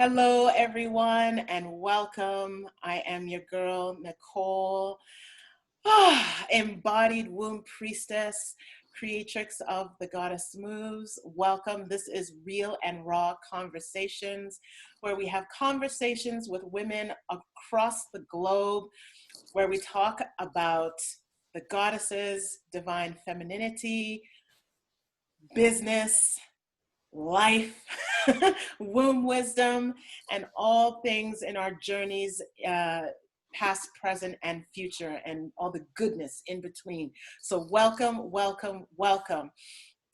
Hello, everyone, and welcome. I am your girl, Nicole, embodied womb priestess, creatrix of the goddess moves. Welcome. This is Real and Raw Conversations, where we have conversations with women across the globe, where we talk about the goddesses, divine femininity, business, life, womb wisdom, and all things in our journeys, past, present, and future, and all the goodness in between. So welcome, welcome, welcome.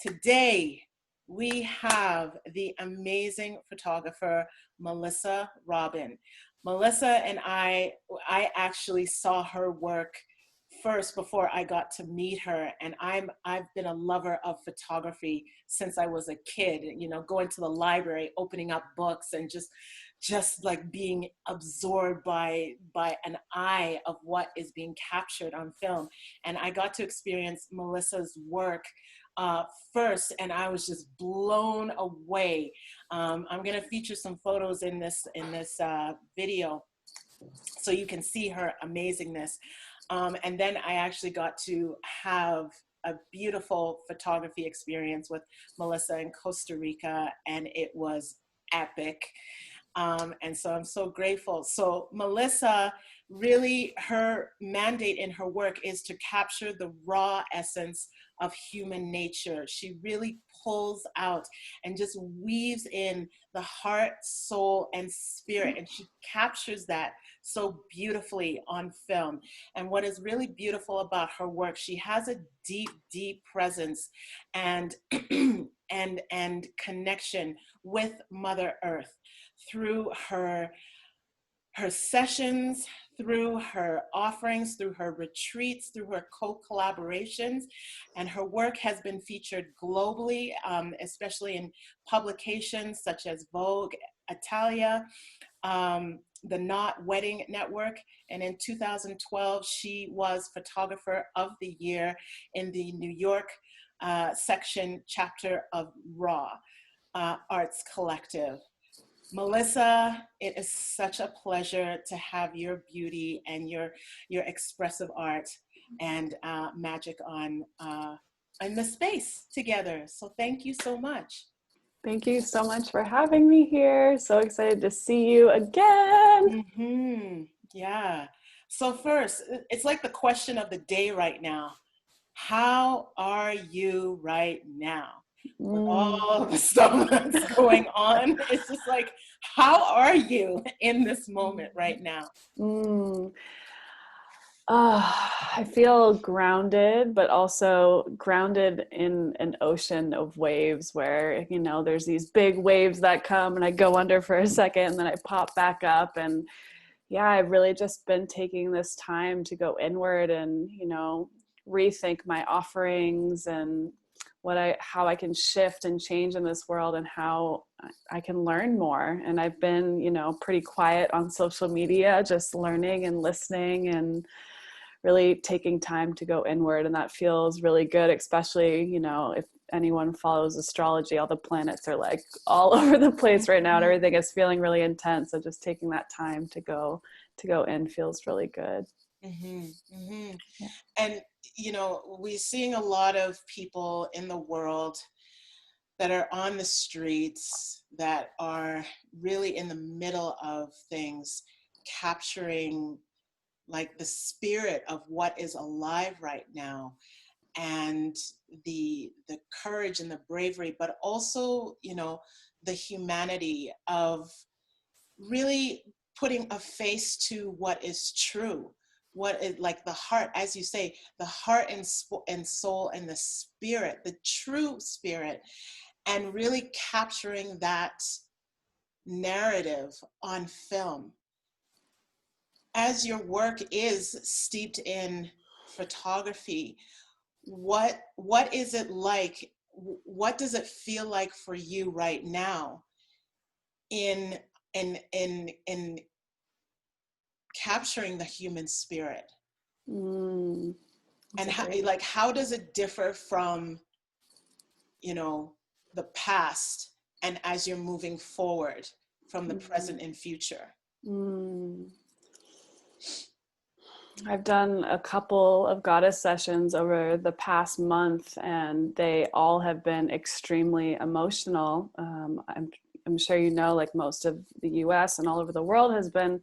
Today, we have the amazing photographer, Melissa Robin. Melissa and I actually saw her work first before I got to meet her, and I've been a lover of photography since I was a kid, you know, going to the library, opening up books, and just like being absorbed by an eye of what is being captured on film. And I got to experience Melissa's work first, and I was just blown away. I'm going to feature some photos in this video so you can see her amazingness. And then I actually got to have a beautiful photography experience with Melissa in Costa Rica, and it was epic. And so I'm so grateful. So Melissa, really her mandate in her work is to capture the raw essence of human nature. She really pulls out and just weaves in the heart, soul, and spirit, and she captures that so beautifully on film. And what is really beautiful about her work, she has a deep, deep presence and and connection with Mother Earth through her sessions, through her offerings, through her retreats, through her co-collaborations. And her work has been featured globally, especially in publications such as Vogue Italia, the Knot Wedding Network. And in 2012, she was Photographer of the Year in the New York section chapter of Raw Arts Collective. Melissa, it is such a pleasure to have your beauty and your expressive art and magic on in the space together. So thank you so much. Thank you so much for having me here. So excited to see you again. Mm-hmm. Yeah. So first, it's like the question of the day right now. How are you right now? With all the stuff that's going on, it's just like, how are you in this moment right now? I feel grounded, but also grounded in an ocean of waves where, you know, there's these big waves that come and I go under for a second and then I pop back up. And yeah, I've really just been taking this time to go inward and, you know, rethink my offerings and how I can shift and change in this world and how I can learn more. And I've been, you know, pretty quiet on social media, just learning and listening and really taking time to go inward. And that feels really good, especially, you know, if anyone follows astrology, all the planets are like all over the place right now and everything is feeling really intense. So just taking that time to go in feels really good. Mm-hmm, mm-hmm. Yeah. And, you know, we're seeing a lot of people in the world that are on the streets that are really in the middle of things, capturing like the spirit of what is alive right now, and the courage and the bravery, but also, you know, the humanity of really putting a face to what is true, what is like the heart, as you say, the heart and soul and the spirit, the true spirit, and really capturing that narrative on film. As your work is steeped in photography, what is it like? What does it feel like for you right now in capturing the human spirit? And how does it differ from, you know, the past and as you're moving forward from the present and future? Mm. I've done a couple of goddess sessions over the past month, and they all have been extremely emotional. I'm sure you know, like most of the US and all over the world has been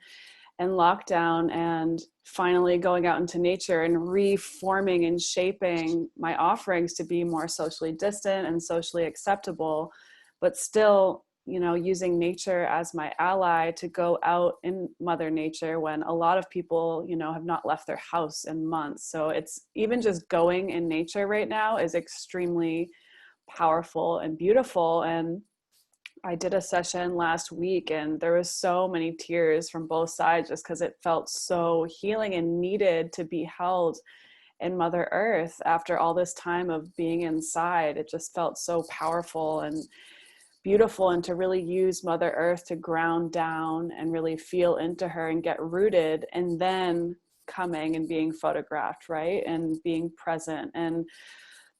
in lockdown, and finally going out into nature and reforming and shaping my offerings to be more socially distant and socially acceptable, but still, you know, using nature as my ally to go out in Mother Nature when a lot of people, you know, have not left their house in months. So it's even just going in nature right now is extremely powerful and beautiful. And I did a session last week and there was so many tears from both sides just because it felt so healing and needed to be held in Mother Earth after all this time of being inside. It just felt so powerful and beautiful, and to really use Mother Earth to ground down and really feel into her and get rooted, and then coming and being photographed, right? And being present. And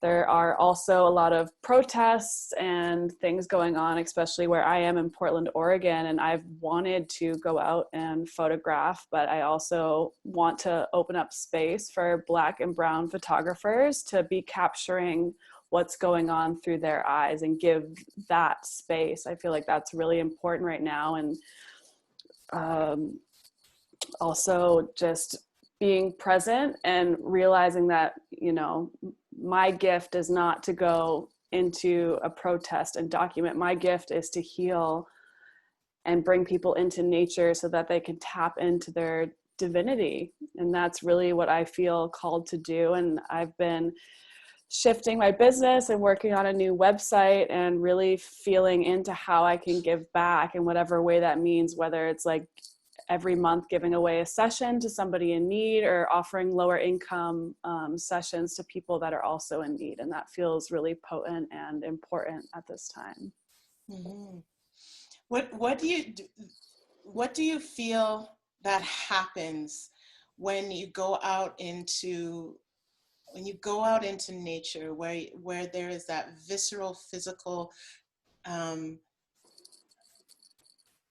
there are also a lot of protests and things going on, especially where I am in Portland, Oregon, and I've wanted to go out and photograph, but I also want to open up space for Black and Brown photographers to be capturing what's going on through their eyes and give that space. I feel like that's really important right now. And also just being present and realizing that, you know, my gift is not to go into a protest and document. My gift is to heal and bring people into nature so that they can tap into their divinity. And that's really what I feel called to do. And I've been shifting my business and working on a new website and really feeling into how I can give back in whatever way that means, whether it's like every month giving away a session to somebody in need or offering lower income sessions to people that are also in need. And that feels really potent and important at this time. Mm-hmm. What do you feel that happens when you go out into nature, where there is that visceral, physical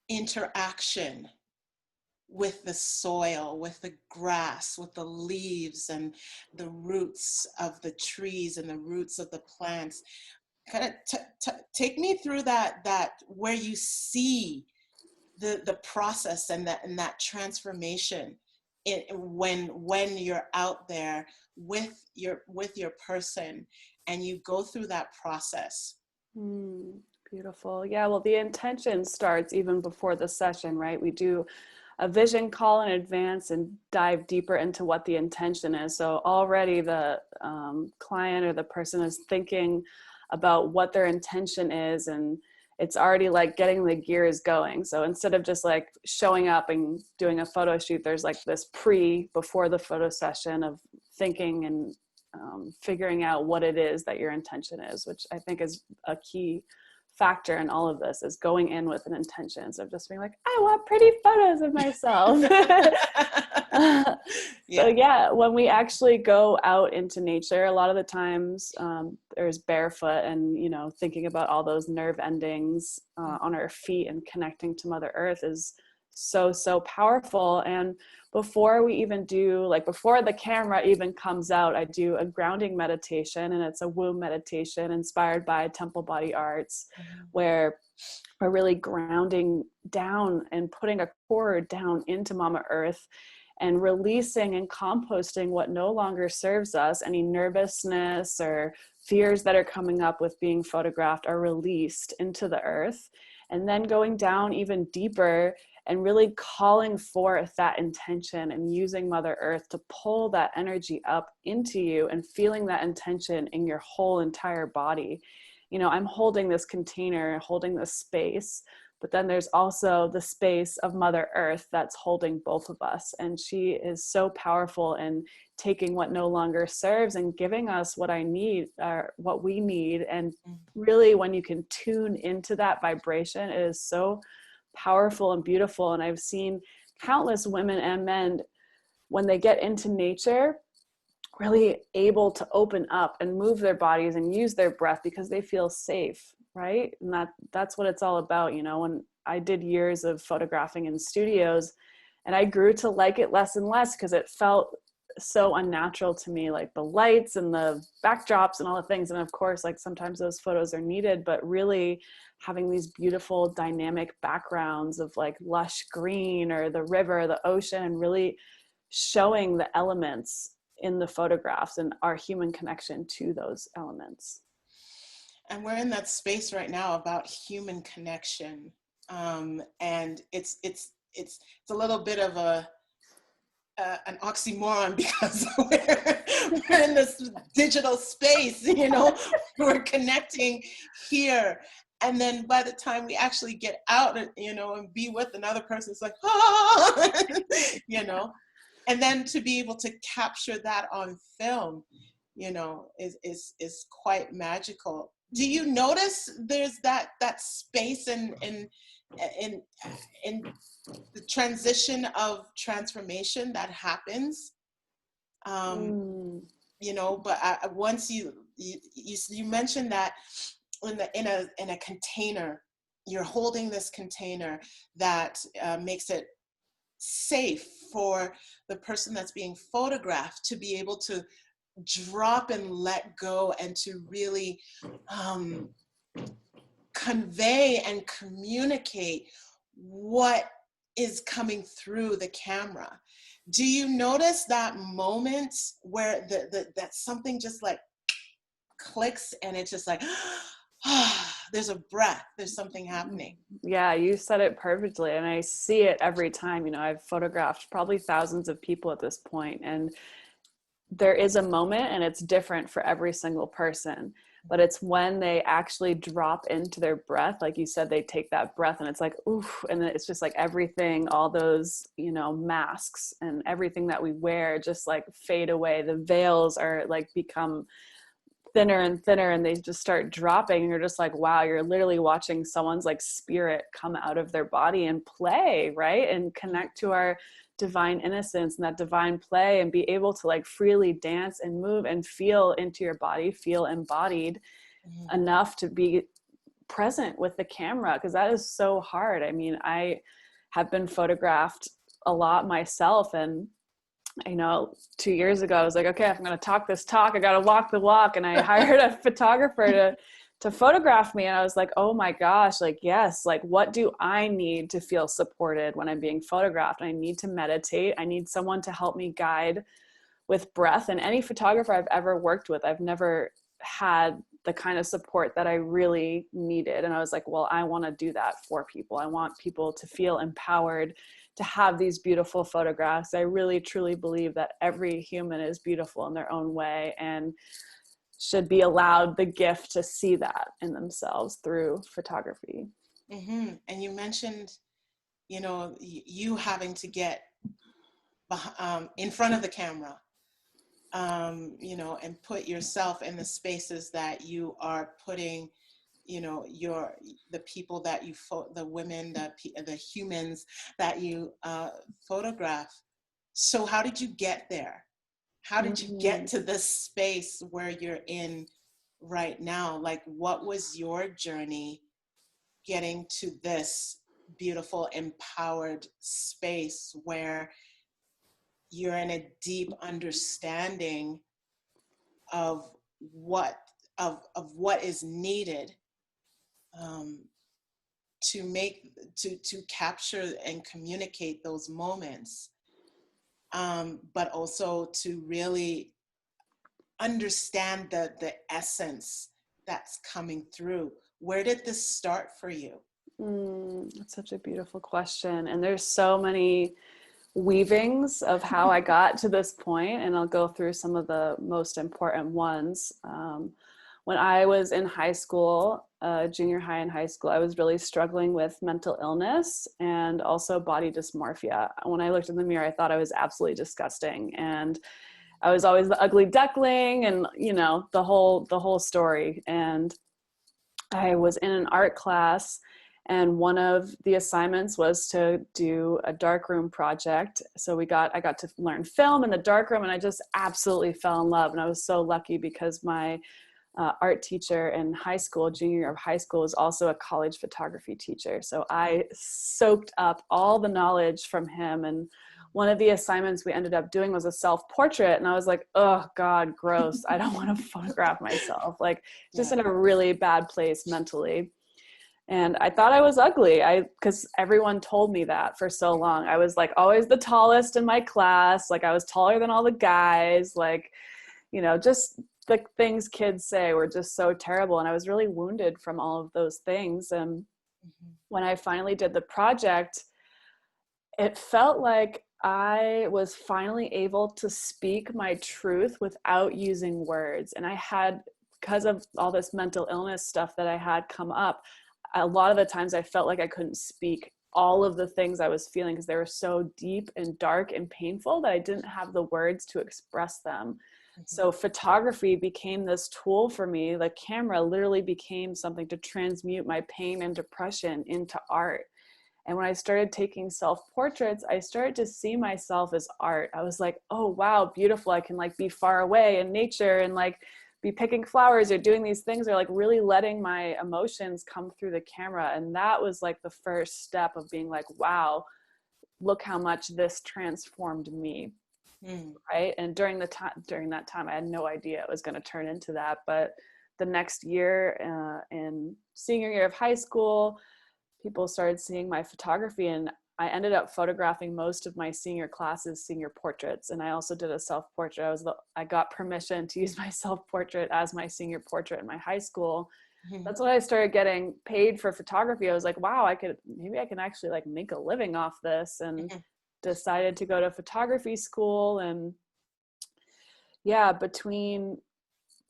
interaction with the soil, with the grass, with the leaves and the roots of the trees and the roots of the plants? Kind of take me through that where you see the process and that transformation when you're out there with your person and you go through that process. Beautiful. Yeah, well, the intention starts even before the session, right? We do a vision call in advance and dive deeper into what the intention is. So already the client or the person is thinking about what their intention is, and it's already like getting the gears going. So instead of just like showing up and doing a photo shoot, there's like this before the photo session of thinking and figuring out what it is that your intention is, which I think is a key factor in all of this, is going in with an intention. So just being like, I want pretty photos of myself. So yeah, when we actually go out into nature, a lot of the times there's barefoot and, you know, thinking about all those nerve endings on our feet and connecting to Mother Earth is so powerful. And before we even do, like before the camera even comes out, I do a grounding meditation, and it's a womb meditation inspired by Temple Body Arts, where we're really grounding down and putting a cord down into Mama Earth and releasing and composting what no longer serves us. Any nervousness or fears that are coming up with being photographed are released into the earth, and then going down even deeper and really calling forth that intention and using Mother Earth to pull that energy up into you and feeling that intention in your whole entire body. You know, I'm holding this container, holding this space, but then there's also the space of Mother Earth that's holding both of us. And she is so powerful in taking what no longer serves and giving us what I need, or what we need. And really, when you can tune into that vibration, it is so powerful and beautiful. And I've seen countless women and men, when they get into nature, really able to open up and move their bodies and use their breath because they feel safe, right? And that's what it's all about. You know, when I did years of photographing in studios, and I grew to like it less and less because it felt so unnatural to me, like the lights and the backdrops and all the things. And of course, like sometimes those photos are needed, but really having these beautiful dynamic backgrounds of like lush green or the river, the ocean, and really showing the elements in the photographs and our human connection to those elements. And we're in that space right now about human connection. And it's a little bit of an oxymoron because we're in this digital space, you know, we're connecting here. And then by the time we actually get out, you know, and be with another person, it's like, ah, you know, and then to be able to capture that on film, you know, is quite magical. Do you notice there's that space in the transition of transformation that happens, you know, but once you mentioned that in a container, you're holding this container that makes it safe for the person that's being photographed to be able to drop and let go and to really convey and communicate what is coming through the camera. Do you notice that moment where that something just like clicks and it's just like, there's a breath, there's something happening? Yeah, you said it perfectly. And I see it every time. You know, I've photographed probably thousands of people at this point, and there is a moment, and it's different for every single person. But it's when they actually drop into their breath, like you said, they take that breath and it's like, oof. And then it's just like everything, all those, you know, masks and everything that we wear just like fade away. The veils are like become thinner and thinner, and they just start dropping, and you're just like, wow, you're literally watching someone's like spirit come out of their body and play, right? And connect to our divine innocence and that divine play, and be able to like freely dance and move and feel into your body, feel embodied enough to be present with the camera, because that is so hard. I mean, I have been photographed a lot myself, and you know, 2 years ago, I was like, okay, if I'm going to talk this talk, I got to walk the walk. And I hired a photographer to photograph me. And I was like, oh my gosh, like, yes, like, what do I need to feel supported when I'm being photographed? I need to meditate. I need someone to help me guide with breath. And any photographer I've ever worked with, I've never had the kind of support that I really needed. And I was like, well, I want to do that for people. I want people to feel empowered to have these beautiful photographs. I really truly believe that every human is beautiful in their own way and should be allowed the gift to see that in themselves through photography. Mm-hmm. And you mentioned, you know, you having to get in front of the camera, you know, and put yourself in the spaces that you are putting, you know, the people that you the women, the humans that you photograph. So how did you get there? How did you get to this space where you're in right now? Like, what was your journey getting to this beautiful, empowered space where you're in a deep understanding of what is needed to capture and communicate those moments, but also to really understand the essence that's coming through. Where did this start for you? That's such a beautiful question. And there's so many weavings of how I got to this point, and I'll go through some of the most important ones. When I was in high school, junior high and high school, I was really struggling with mental illness and also body dysmorphia. When I looked in the mirror, I thought I was absolutely disgusting, and I was always the ugly duckling, and you know, the whole story. And I was in an art class, and one of the assignments was to do a darkroom project. So I got to learn film in the darkroom, and I just absolutely fell in love. And I was so lucky because my art teacher in high school, junior year of high school, was also a college photography teacher. So I soaked up all the knowledge from him. And one of the assignments we ended up doing was a self-portrait. And I was like, oh God, gross. I don't want to photograph myself. Like, just in a really bad place mentally. And I thought I was ugly. Because everyone told me that for so long. I was like always the tallest in my class. Like, I was taller than all the guys. Like, you know, just the things kids say were just so terrible. And I was really wounded from all of those things. And when I finally did the project, it felt like I was finally able to speak my truth without using words. And I had, because of all this mental illness stuff that I had come up, a lot of the times I felt like I couldn't speak all of the things I was feeling because they were so deep and dark and painful that I didn't have the words to express them. So photography became this tool for me. The camera literally became something to transmute my pain and depression into art. And when I started taking self-portraits, I started to see myself as art. I was like, oh, wow, beautiful. I can like be far away in nature and like be picking flowers or doing these things, or like really letting my emotions come through the camera. And that was like the first step of being like, wow, look how much this transformed me. Right. And during that time, I had no idea it was going to turn into that. But the next year, in senior year of high school, people started seeing my photography, and I ended up photographing most of my senior classes, senior portraits. And I also did a self-portrait. I got permission to use my self-portrait as my senior portrait in my high school. That's when I started getting paid for photography. I was like, wow, maybe I can actually like make a living off this, and decided to go to photography school. And yeah, between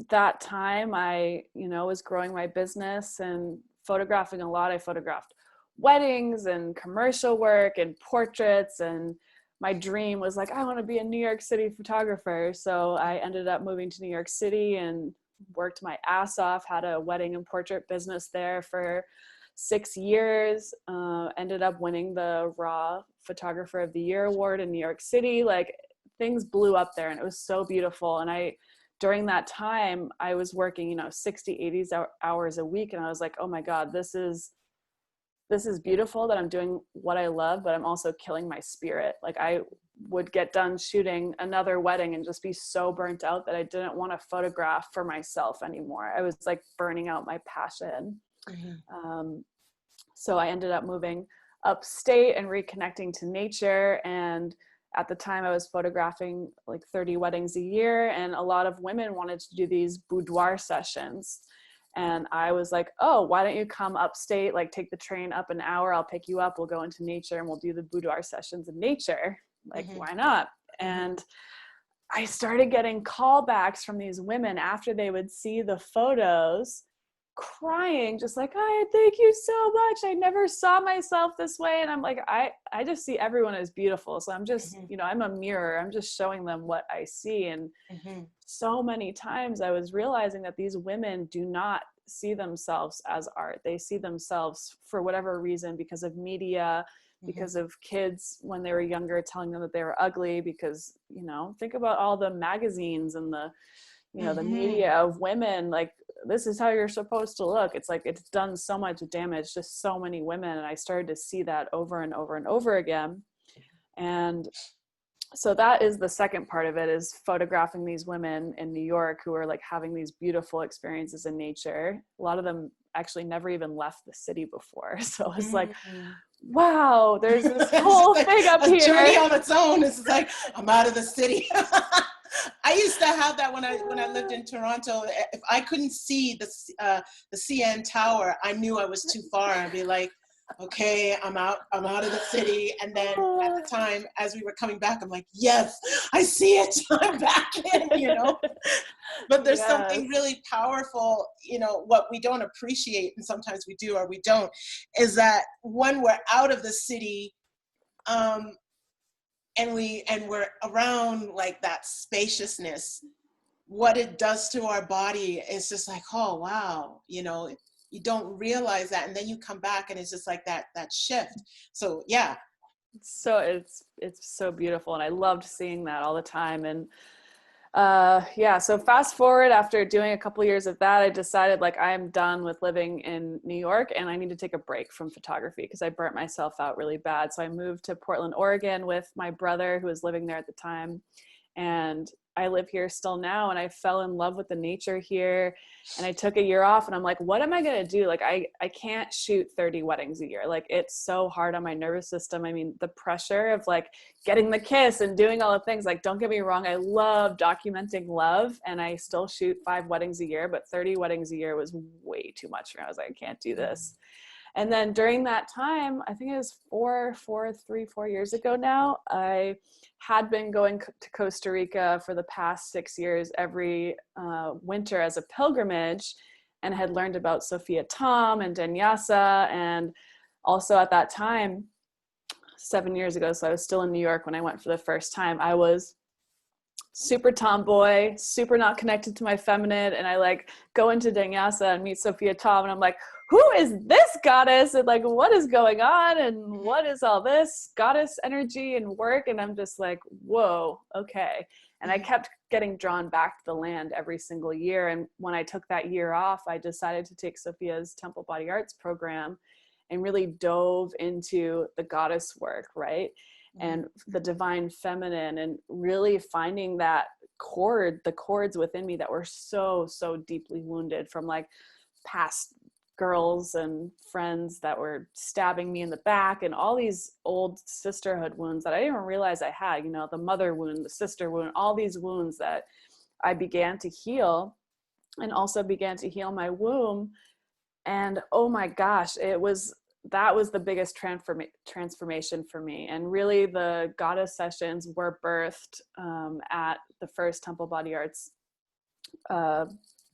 that time, I, was growing my business and photographing a lot. I photographed weddings and commercial work and portraits, and my dream was like, I want to be a New York City photographer. So I ended up moving to New York City and worked my ass off, had a wedding and portrait business there for 6 years, ended up winning the Raw Photographer of the Year award in New York City. Like, things blew up there, and it was so beautiful. And during that time, I was working, 60, 80 hours a week. And I was like, oh my God, this is beautiful that I'm doing what I love, but I'm also killing my spirit. Like, I would get done shooting another wedding and just be so burnt out that I didn't want to photograph for myself anymore. I was like burning out my passion. So I ended up moving upstate and reconnecting to nature. And at the time I was photographing like 30 weddings a year, and a lot of women wanted to do these boudoir sessions. And I was like, oh, why don't you come upstate, like take the train up an hour, I'll pick you up, we'll go into nature and we'll do the boudoir sessions in nature. Like, why not? And I started getting callbacks from these women after they would see the photos, crying, just like, oh, thank you so much. I never saw myself this way. And I'm like, I just see everyone as beautiful. So I'm just, I'm a mirror. I'm just showing them what I see. And so many times I was realizing that these women do not see themselves as art. They see themselves, for whatever reason, because of media, because of kids when they were younger telling them that they were ugly, because, think about all the magazines and the, the media of women, like, this is how you're supposed to look. It's like, it's done so much damage to so many women. And I started to see that over and over and over again. And so that is the second part of it, is photographing these women in New York who are like having these beautiful experiences in nature. A lot of them actually never even left the city before. So it's like, wow, there's this whole thing up here. Journey on its own. It's like, I'm out of the city. I used to have that when I lived in Toronto. If I couldn't see the CN Tower, I knew I was too far. I'd be like, okay, I'm out of the city. And then at the time, as we were coming back, I'm like, yes, I see it. I'm back in, But there's something really powerful, what we don't appreciate, and sometimes we do or we don't, is that when we're out of the city, and we're around like that spaciousness, what it does to our body is just like, oh wow, you don't realize that, and then you come back and it's just like that shift. So yeah. So it's so beautiful, and I loved seeing that all the time. And Yeah, so fast forward, after doing a couple years of that, I decided like I'm done with living in New York and I need to take a break from photography because I burnt myself out really bad. So I moved to Portland, Oregon with my brother who was living there at the time. And I live here still now, and I fell in love with the nature here. And I took a year off and I'm like, what am I going to do? Like I can't shoot 30 weddings a year. Like it's so hard on my nervous system. I mean, the pressure of like getting the kiss and doing all the things, like, don't get me wrong, I love documenting love and I still shoot 5 weddings a year, but 30 weddings a year was way too much for me. I was like, I can't do this. And then during that time, I think it was 4 years ago now, I had been going to Costa Rica for the past 6 years every winter as a pilgrimage, and had learned about Sophia Tom and Danyasa. And also at that time, 7 years ago, so I was still in New York when I went for the first time, I was super tomboy, super not connected to my feminine. And I like go into Danyasa and meet Sophia Tom, and I'm like, who is this goddess? And like, what is going on? And what is all this goddess energy and work? And I'm just like, whoa, okay. And I kept getting drawn back to the land every single year. And when I took that year off, I decided to take Sophia's Temple Body Arts program and really dove into the goddess work, right? And the divine feminine, and really finding that the cords within me that were so deeply wounded from like past girls and friends that were stabbing me in the back, and all these old sisterhood wounds that I didn't even realize I had, the mother wound, the sister wound, all these wounds that I began to heal, and also began to heal my womb. And oh my gosh, that was the biggest transformation for me. And really the goddess sessions were birthed at the first Temple Body Arts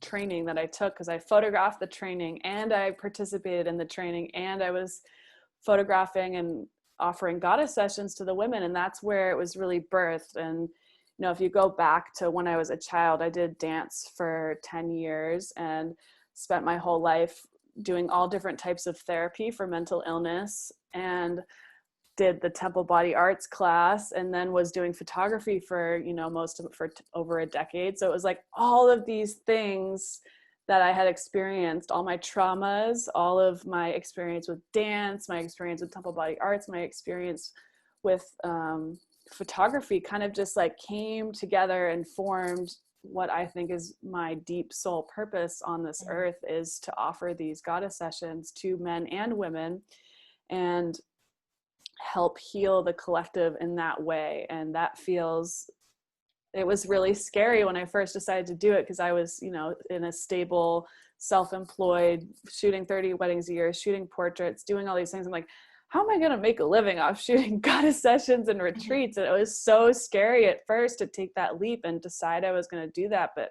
training that I took, because I photographed the training and I participated in the training, and I was photographing and offering goddess sessions to the women. And that's where it was really birthed. And if you go back to when I was a child, I did dance for 10 years and spent my whole life doing all different types of therapy for mental illness, and did the Temple Body Arts class, and then was doing photography for, for over a decade. So it was like all of these things that I had experienced, all my traumas, all of my experience with dance, my experience with Temple Body Arts, my experience with photography kind of just like came together and formed what I think is my deep soul purpose on this earth, is to offer these goddess sessions to men and women and help heal the collective in that way. And it was really scary when I first decided to do it, because I was, in a stable, self-employed, shooting 30 weddings a year, shooting portraits, doing all these things. I'm like, how am I going to make a living off shooting goddess sessions and retreats? And it was so scary at first to take that leap and decide I was going to do that. But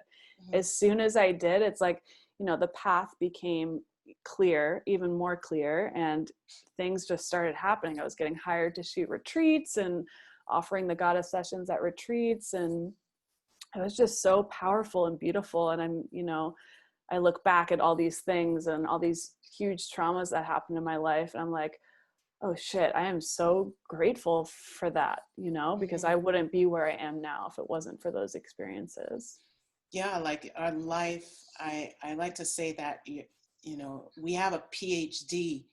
as soon as I did, it's like, the path became clear, even more clear, and things just started happening. I was getting hired to shoot retreats and offering the goddess sessions at retreats, and it was just so powerful and beautiful. And I look back at all these things and all these huge traumas that happened in my life, and I'm like, oh shit, I am so grateful for that, because I wouldn't be where I am now if it wasn't for those experiences. Yeah, like our life, I like to say that, we have a PhD.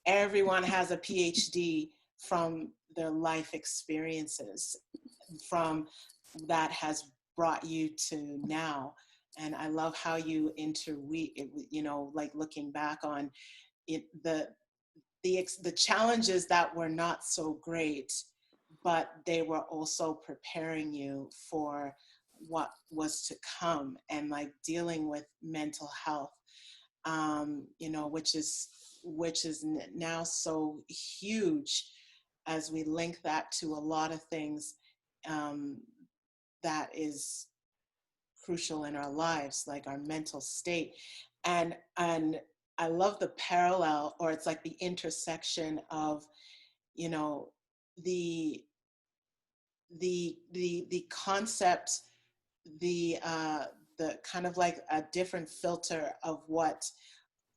Everyone has a PhD from their life experiences, from that has brought you to now. And I love how you interweave, like looking back on it, the challenges that were not so great, but they were also preparing you for what was to come, and like dealing with mental health, which is now so huge, as we link that to a lot of things that is crucial in our lives, like our mental state. And I love the parallel, or it's like the intersection of, you know, the the concept, the kind of like a different filter of what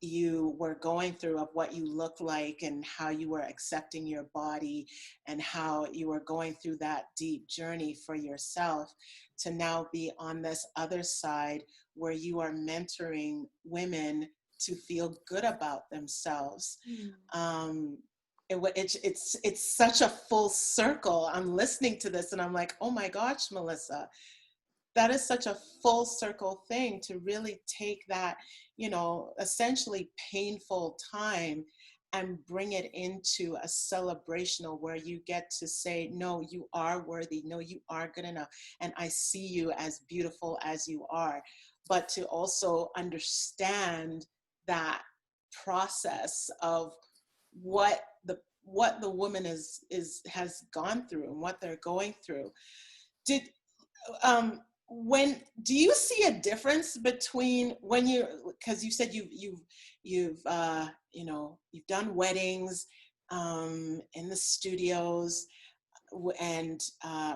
you were going through, of what you looked like and how you were accepting your body and how you were going through that deep journey for yourself, to now be on this other side where you are mentoring women to feel good about themselves. It's such a full circle. I'm listening to this and I'm like, oh my gosh, Melissa, that is such a full circle thing, to really take that, essentially painful time and bring it into a celebrational where you get to say, no, you are worthy. No, you are good enough. And I see you as beautiful as you are. But to also understand that process of what the woman has gone through and what they're going through. Did when do you see a difference between when you, because you said you've done weddings in the studios and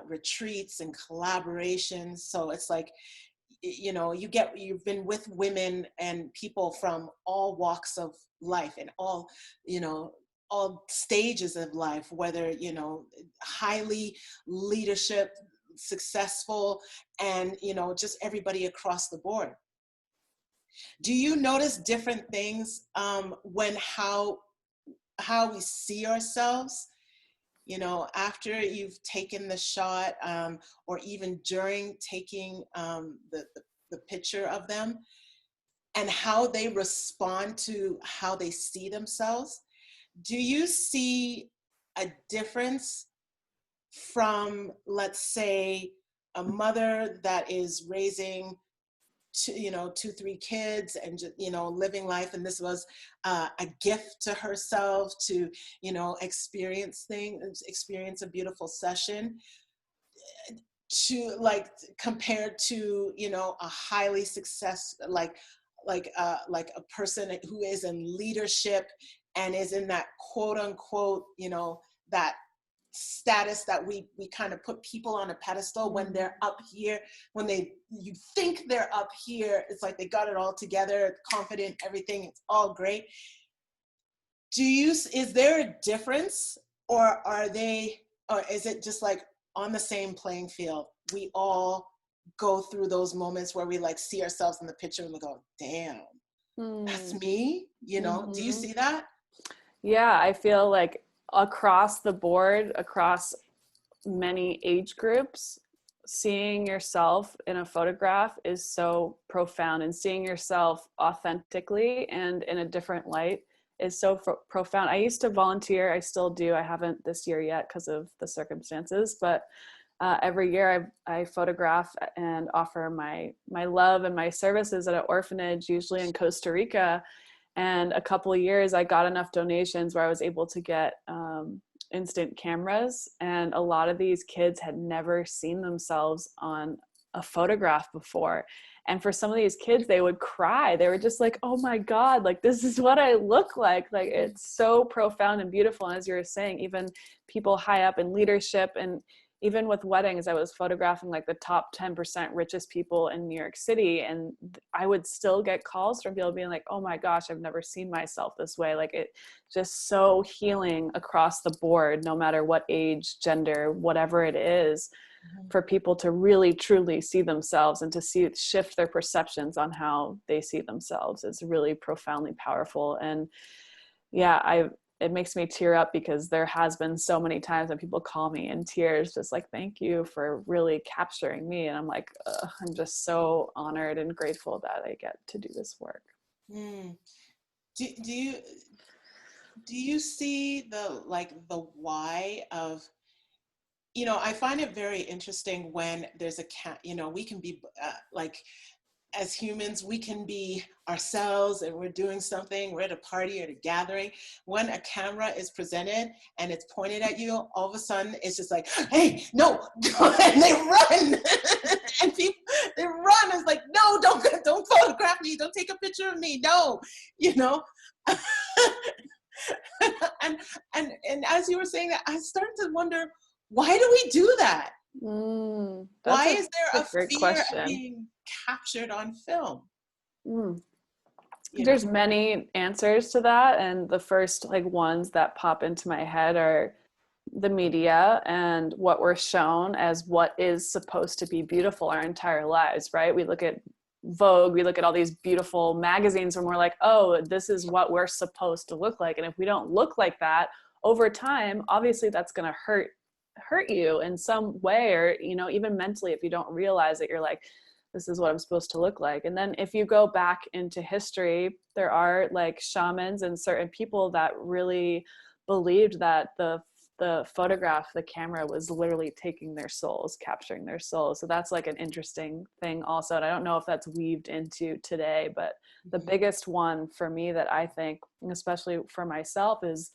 retreats and collaborations, so it's like, you've been with women and people from all walks of life and all stages of life, whether highly leadership, successful, and just everybody across the board. Do you notice different things when how we see ourselves, after you've taken the shot, or even during taking the picture of them, and how they respond to how they see themselves? Do you see a difference from, let's say, a mother that is raising two, three kids and just, living life, and this was a gift to herself to, experience a beautiful session, to like compared to, a highly success, like a person who is in leadership and is in that quote unquote, that status that we kind of put people on a pedestal when they're up here, when you think they're up here, it's like they got it all together, confident, everything, it's all great. Is there a difference, or is it just like on the same playing field? We all go through those moments where we like see ourselves in the picture and we go, damn, that's me, Do you see that? Yeah, I feel like across the board, across many age groups, seeing yourself in a photograph is so profound, and seeing yourself authentically and in a different light is so profound. I used to volunteer. I still do. I haven't this year yet because of the circumstances, but every year I photograph and offer my love and my services at an orphanage, usually in Costa Rica. And a couple of years I got enough donations where I was able to get instant cameras. And a lot of these kids had never seen themselves on a photograph before. And for some of these kids, they would cry. They were just like, oh my God, like this is what I look like. Like it's so profound and beautiful. And as you were saying, even people high up in leadership, and even with weddings, I was photographing like the top 10% richest people in New York City. And I would still get calls from people being like, oh my gosh, I've never seen myself this way. Like it just so healing across the board, no matter what age, gender, whatever it is, for people to really truly see themselves and to shift their perceptions on how they see themselves is really profoundly powerful. And yeah, it makes me tear up, because there has been so many times when people call me in tears, just like, thank you for really capturing me. And I'm like, I'm just so honored and grateful that I get to do this work. Do you see the why of, I find it very interesting when there's we can be as humans, we can be ourselves and we're doing something, we're at a party or a gathering. When a camera is presented and it's pointed at you, all of a sudden it's just like, hey, no, and they run. And people, they run. It's like, no, don't photograph me. Don't take a picture of me. No, and as you were saying that, I started to wonder, why do we do that? Why is there a fear question. of being captured on film? you know. There's many answers to that, and the first like ones that pop into my head are the media and what we're shown as what is supposed to be beautiful our entire lives, right? We look at Vogue, we look at all these beautiful magazines and we're like, oh, this is what we're supposed to look like. And if we don't look like that over time, obviously that's going to hurt you in some way, or, you know, even mentally, if you don't realize that you're like, this is what I'm supposed to look like. And then if you go back into history, there are like shamans and certain people that really believed that the photograph, the camera was literally taking their souls, capturing their souls. So that's like an interesting thing also. And I don't know if that's weaved into today, but the biggest one for me that I think, especially for myself, is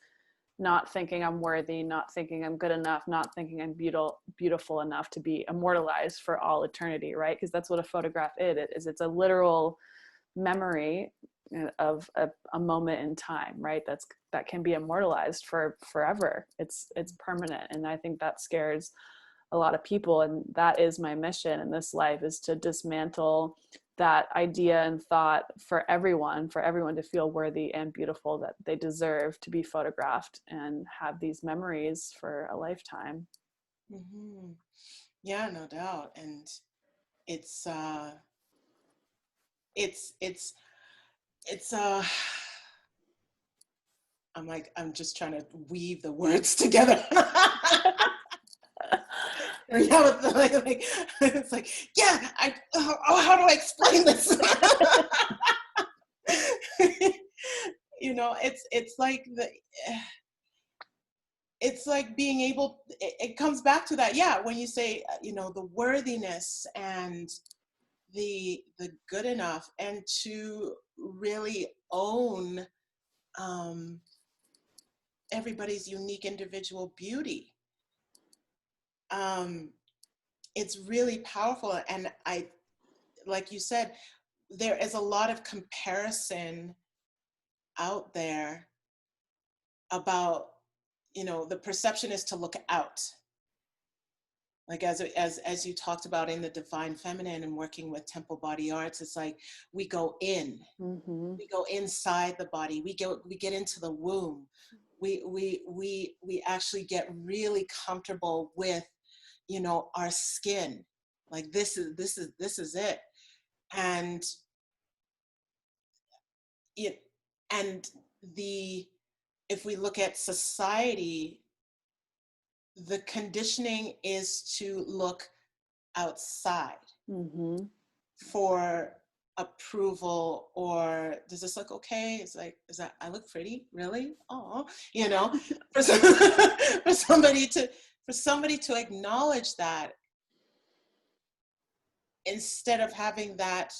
not thinking I'm worthy, not thinking I'm good enough, not thinking I'm beautiful enough to be immortalized for all eternity, right? Because that's what a photograph is. It's a literal memory of a moment in time, right? That can be immortalized for forever. It's permanent. And I think that scares a lot of people. And that is my mission in this life, is to dismantle that idea and thought for everyone to feel worthy and beautiful, that they deserve to be photographed and have these memories for a lifetime. Mm-hmm. Yeah, no doubt. And it's it's I'm just trying to weave the words together. Yeah, it's like, yeah, how do I explain this? You know, it's like being able, it comes back to that, yeah, when you say, you know, the worthiness and the good enough, and to really own everybody's unique individual beauty. It's really powerful. And like you said, there is a lot of comparison out there about, you know, the perception is to look out. Like as you talked about in the Divine Feminine and working with Temple Body Arts, it's like we go in, we go inside the body, we get into the womb, we actually get really comfortable with, you know, our skin. Like this is it. And it and the if we look at society, the conditioning is to look outside for approval, or does this look okay? It's like, is that, I look pretty, really? Oh, you know, for, for somebody to acknowledge that, instead of having that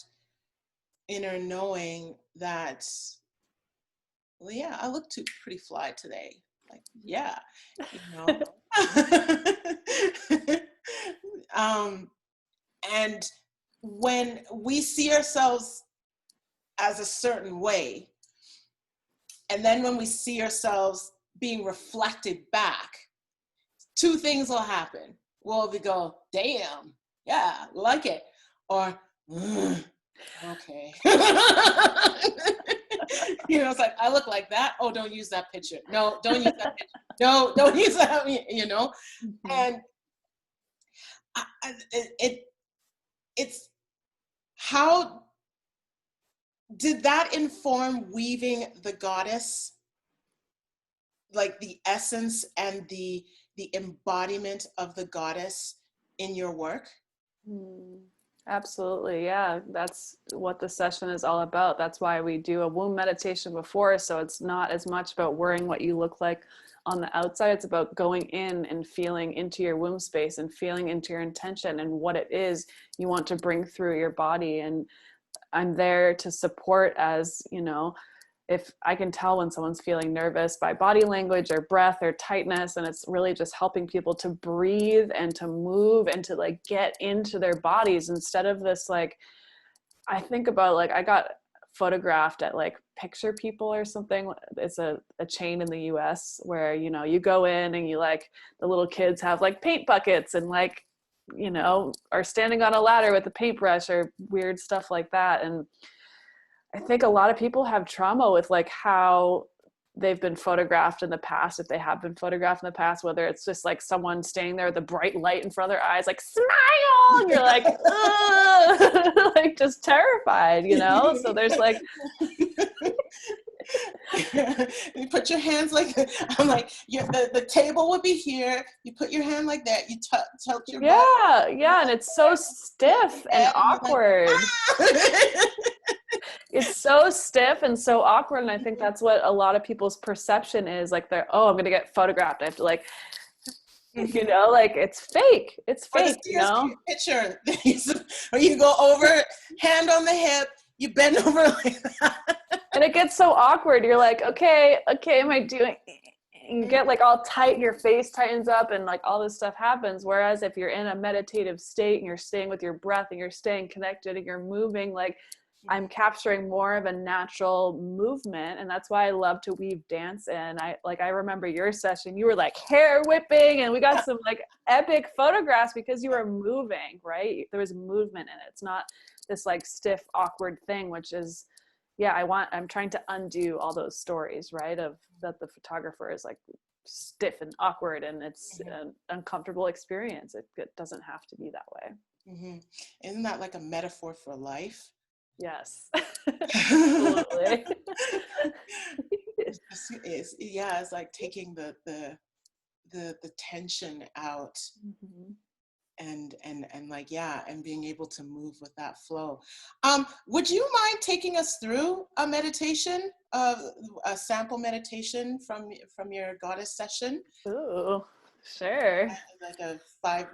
inner knowing that, well, yeah, I look pretty fly today. Like, yeah, you know. And when we see ourselves as a certain way, and then when we see ourselves being reflected back, two things will happen. Well, we go, damn, yeah, like it. Or, okay. You know, it's like, I look like that. Oh, don't use that picture. No, don't use that picture. No, don't use that, you know? And it's how did that inform weaving the goddess, like the essence and the embodiment of the goddess in your work? Absolutely. Yeah. That's what the session is all about. That's why we do a womb meditation before. So it's not as much about worrying what you look like on the outside. It's about going in and feeling into your womb space and feeling into your intention and what it is you want to bring through your body. And I'm there to support, as, you know, if I can tell when someone's feeling nervous by body language or breath or tightness, and it's really just helping people to breathe and to move and to like get into their bodies, instead of this, like, I think about, like, I got photographed at like Picture People or something. It's a chain in the US where, you know, you go in and you, like, the little kids have like paint buckets and, like, you know, are standing on a ladder with a paintbrush or weird stuff like that. And I think a lot of people have trauma with like how they've been photographed in the past, if they have been photographed in the past, whether it's just like someone staying there with a bright light in front of their eyes, like smile, and you're like, like just terrified, you know? So there's like, you put your hands like, I'm like, the table would be here. You put your hand like that. You tilt your butt. Yeah, and it's so stiff and awkward. It's so stiff and so awkward, and I think that's what a lot of people's perception is. Like, they're, oh, I'm gonna get photographed, I have to like, you know, like it's fake. It's fake, you know? Picture, or you go over, hand on the hip, you bend over like that. And it gets so awkward. You're like, okay, am I doing? You get like all tight, your face tightens up, and like all this stuff happens. Whereas if you're in a meditative state and you're staying with your breath and you're staying connected and you're moving, like I'm capturing more of a natural movement. And that's why I love to weave dance in. I remember your session, you were like hair whipping, and we got some like epic photographs because you were moving, right? There was movement in it. It's not this like stiff, awkward thing, which is, yeah, I'm trying to undo all those stories, right? Of that the photographer is like stiff and awkward and it's an uncomfortable experience. It doesn't have to be that way. Mm-hmm. Isn't that like a metaphor for life? Yes, absolutely. It's like taking the tension out. Mm-hmm. And like, yeah, and being able to move with that flow. Would you mind taking us through a meditation, a sample meditation from your goddess session? Ooh, sure. Like a 5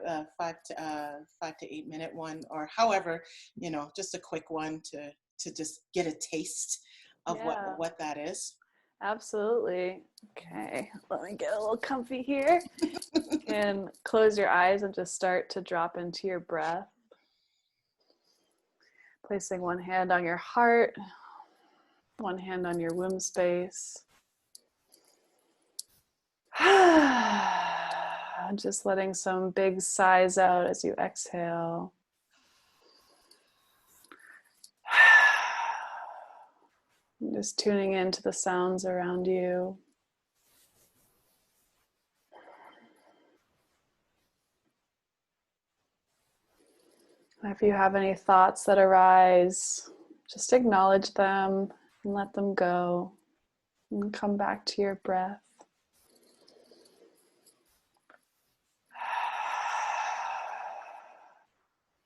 to 8 minute one, or however, you know, just a quick one to just get a taste of what that is. Absolutely. Okay, let me get a little comfy here. You can close your eyes and just start to drop into your breath. Placing one hand on your heart, one hand on your womb space. Just letting some big sighs out as you exhale. Just tuning into the sounds around you. If you have any thoughts that arise, just acknowledge them and let them go. And come back to your breath.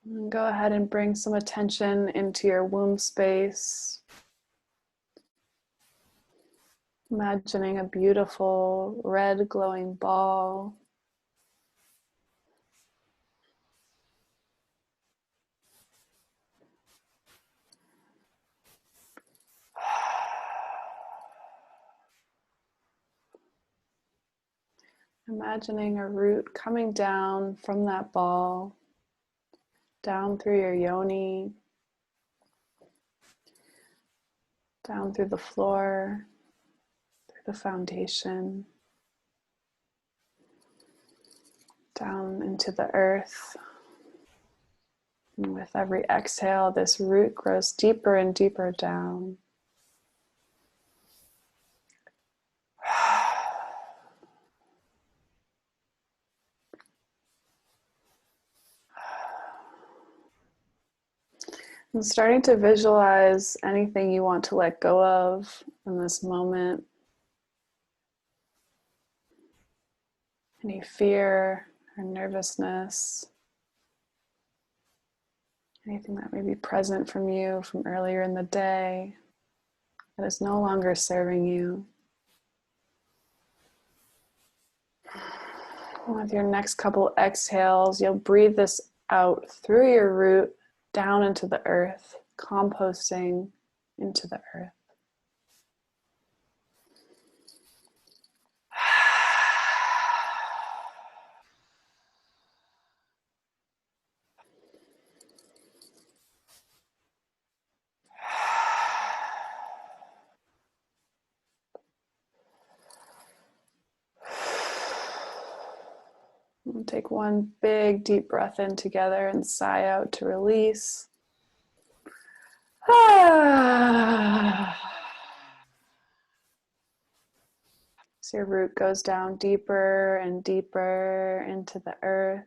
And go ahead and bring some attention into your womb space. Imagining a beautiful red glowing ball. Imagining a root coming down from that ball, down through your yoni, down through the floor, through the foundation, down into the earth. And with every exhale, this root grows deeper and deeper down. And starting to visualize anything you want to let go of in this moment. Any fear or nervousness. Anything that may be present from you from earlier in the day that is no longer serving you. With your next couple exhales, you'll breathe this out through your root down into the earth, composting into the earth. We'll take one big deep breath in together and sigh out to release. So your root goes down deeper and deeper into the earth,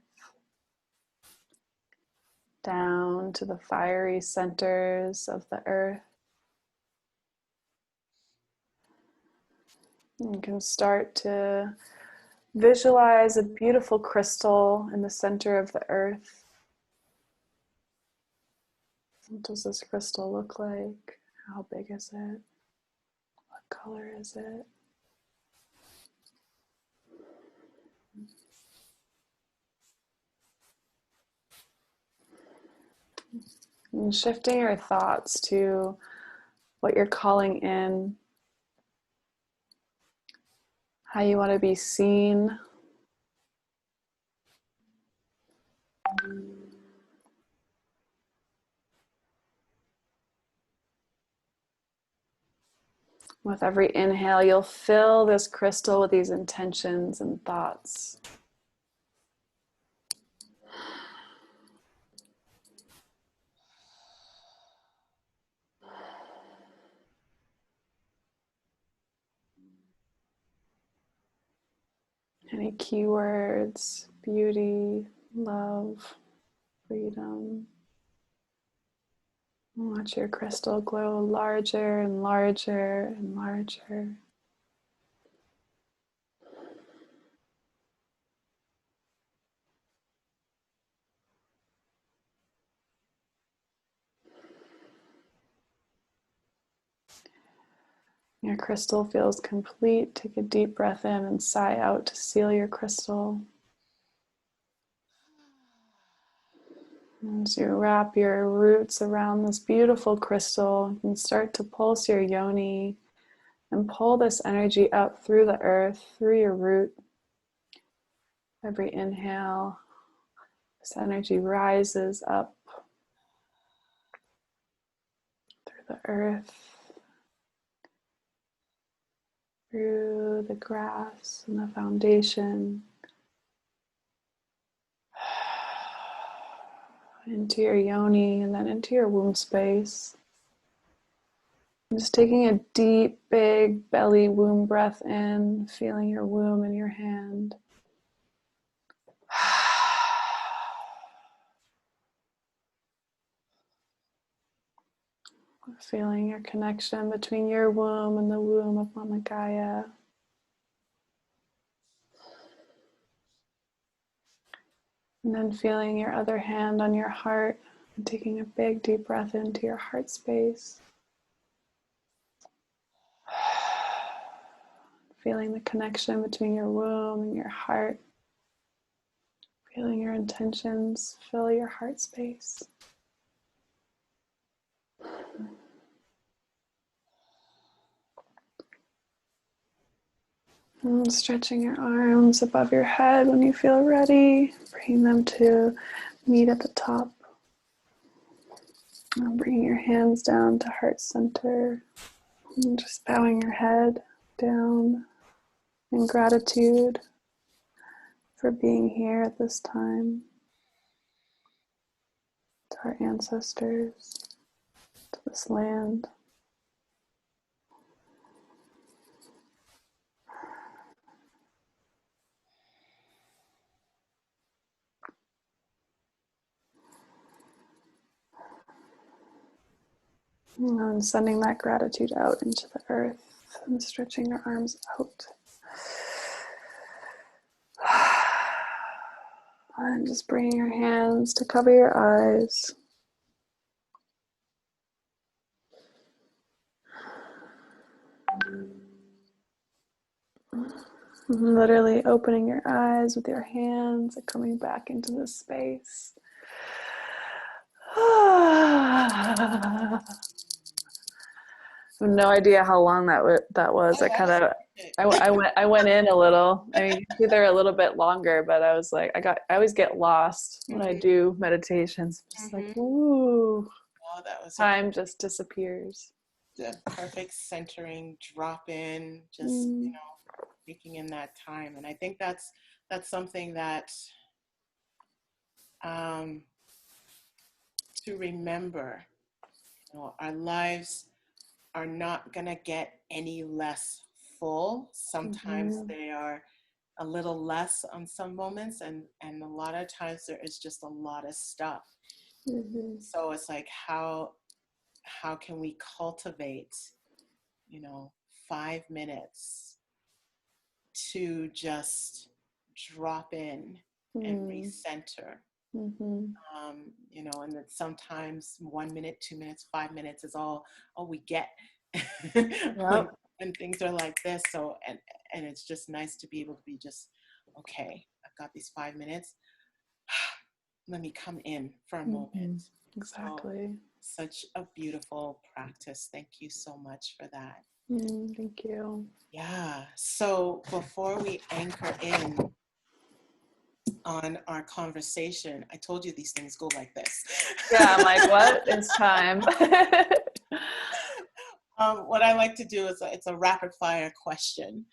down to the fiery centers of the earth. You can start to visualize a beautiful crystal in the center of the earth. What does this crystal look like? How big is it? What color is it? And shifting your thoughts to what you're calling in, how you want to be seen. With every inhale, you'll fill this crystal with these intentions and thoughts. Any keywords: beauty, love, freedom. Watch your crystal glow larger and larger and larger. Your crystal feels complete. Take a deep breath in and sigh out to seal your crystal. As you wrap your roots around this beautiful crystal, you can start to pulse your yoni and pull this energy up through the earth, through your root. Every inhale, this energy rises up through the earth, through the grass and the foundation, into your yoni and then into your womb space. And just taking a deep, big belly womb breath in, feeling your womb in your hand. Feeling your connection between your womb and the womb of Mama Gaia. And then feeling your other hand on your heart and taking a big deep breath into your heart space. Feeling the connection between your womb and your heart. Feeling your intentions fill your heart space. And stretching your arms above your head when you feel ready. Bringing them to meet at the top. And bringing your hands down to heart center. And just bowing your head down in gratitude for being here at this time. To our ancestors, to this land. And sending that gratitude out into the earth and stretching your arms out. And just bringing your hands to cover your eyes. Literally opening your eyes with your hands and coming back into this space. I have no idea how long that was. Oh, that was perfect. I went in a little. I mean, usually they're a little bit longer, but I was like, I always get lost when I do meditations. I'm just like, ooh, Oh, that was time just disappears. the perfect centering drop in, just taking in that time. And I think that's something that to remember You know, our lives are not going to get any less full. Sometimes Mhm. they are a little less on some moments, and a lot of times there is just a lot of stuff. Mhm. So it's like how can we cultivate, you know, 5 minutes to just drop in and Mhm. recenter. Mhm. You know, and that sometimes 1 minute, 2 minutes, 5 minutes is all we get when, Yep. when things are like this. So and it's just nice to be able to be just, okay, I've got these 5 minutes. Let me come in for a moment. Mhm. So Exactly. such a beautiful practice. Thank you so much for that. Thank you. Yeah. So before we anchor in on our conversation, I told you these things go like this. Yeah, I'm like, what? It's time. What I like to do is it's a rapid fire question,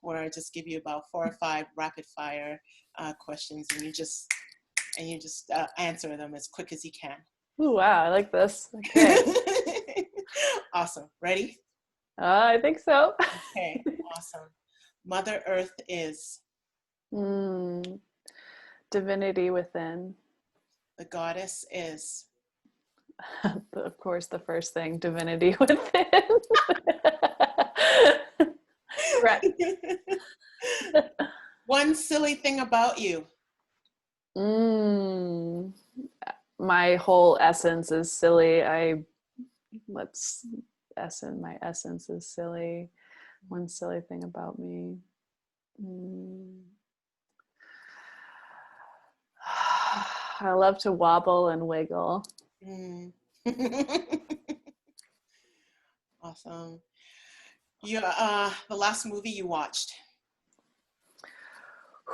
where I just give you about 4 or 5 rapid fire questions, and you just answer them as quick as you can. Ooh, wow, I like this. Okay. Awesome. Ready? I think so. Okay. Awesome. Mother Earth is Mm, divinity within. the goddess is Of course, the first thing, divinity within. Right. one silly thing about you. Mm, my whole essence is silly. Let's my essence is silly. One silly thing about me. Mm. I love to wobble and wiggle. Mm. Awesome. The last movie you watched.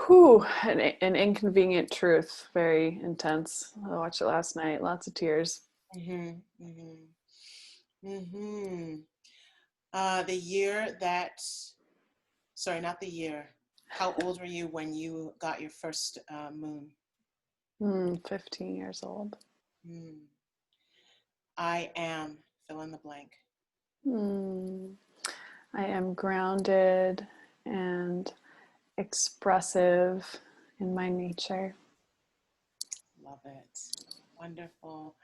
Whew, an inconvenient truth. Very intense. I watched it last night. Lots of tears. Mm-hmm, mm-hmm, mm-hmm. The year that, sorry, not the year. How old were you when you got your first moon? 15 years old. Mm. I am, fill in the blank. Mm, I am grounded and expressive in my nature. Love it. Wonderful.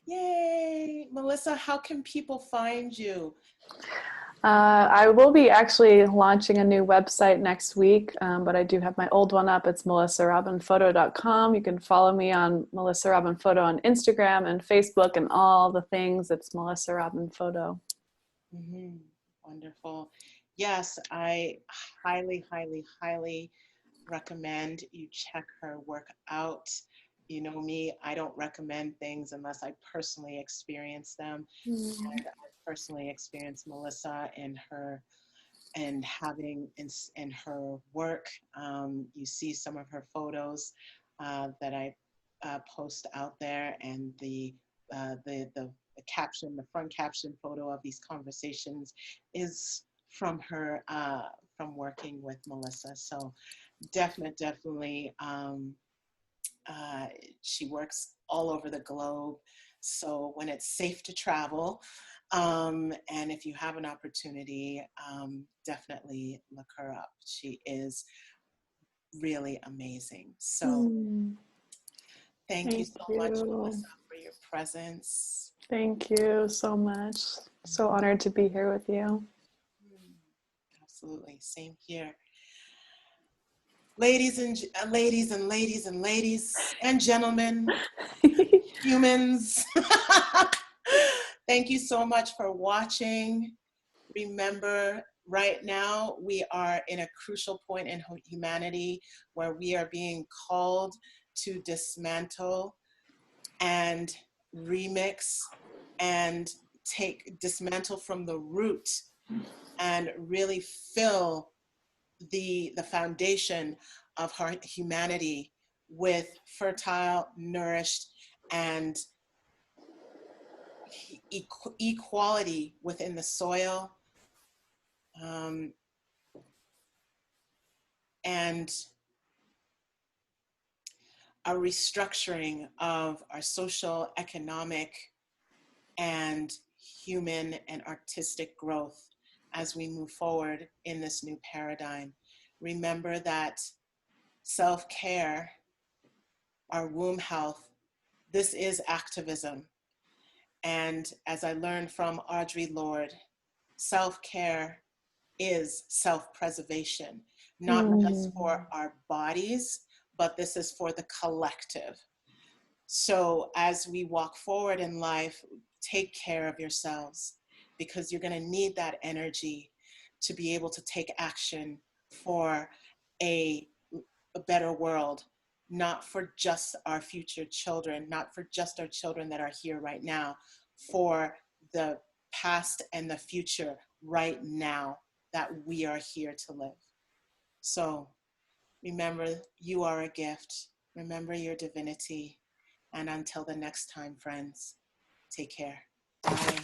Yay. Melissa, how can people find you? I will be actually launching a new website next week, but I do have my old one up. It's melissarobinphoto.com. You can follow me on Melissa Robin Photo on Instagram and Facebook and all the things. It's Melissa Robin Photo. Mm-hmm. Wonderful. Yes, I highly, highly, highly recommend you check her work out. You know me, I don't recommend things unless I personally experience them. Mm. And I personally experienced Melissa and her and having in her work. You see some of her photos that I post out there, and the caption, the front caption photo of these conversations is from her from working with Melissa. So definitely. Uh, she works all over the globe. So when it's safe to travel, and if you have an opportunity, definitely look her up. She is really amazing. So Mm. thank you Thank so much, you. Melissa, for your presence. Thank you so much. So honored to be here with you. Mm, absolutely, same here. Ladies and ladies and ladies and ladies and gentlemen, humans. Thank you so much for watching. Remember, right now we are in a crucial point in humanity where we are being called to dismantle and remix and dismantle from the root and really fill the foundation of our humanity with fertile, nourished, and equality within the soil, um, and a restructuring of our social, economic, and human and artistic growth as we move forward in this new paradigm. Remember that self-care, our womb health, this is activism. And as I learned from Audre Lorde, self-care is self-preservation, not just for our bodies, but this is for the collective. So as we walk forward in life, take care of yourselves, because you're going to need that energy to be able to take action for a, a better world, not for just our future children, not for just our children that are here right now, for the past and the future right now that we are here to live. So remember, you are a gift. Remember your divinity. And until the next time, friends, take care. Bye.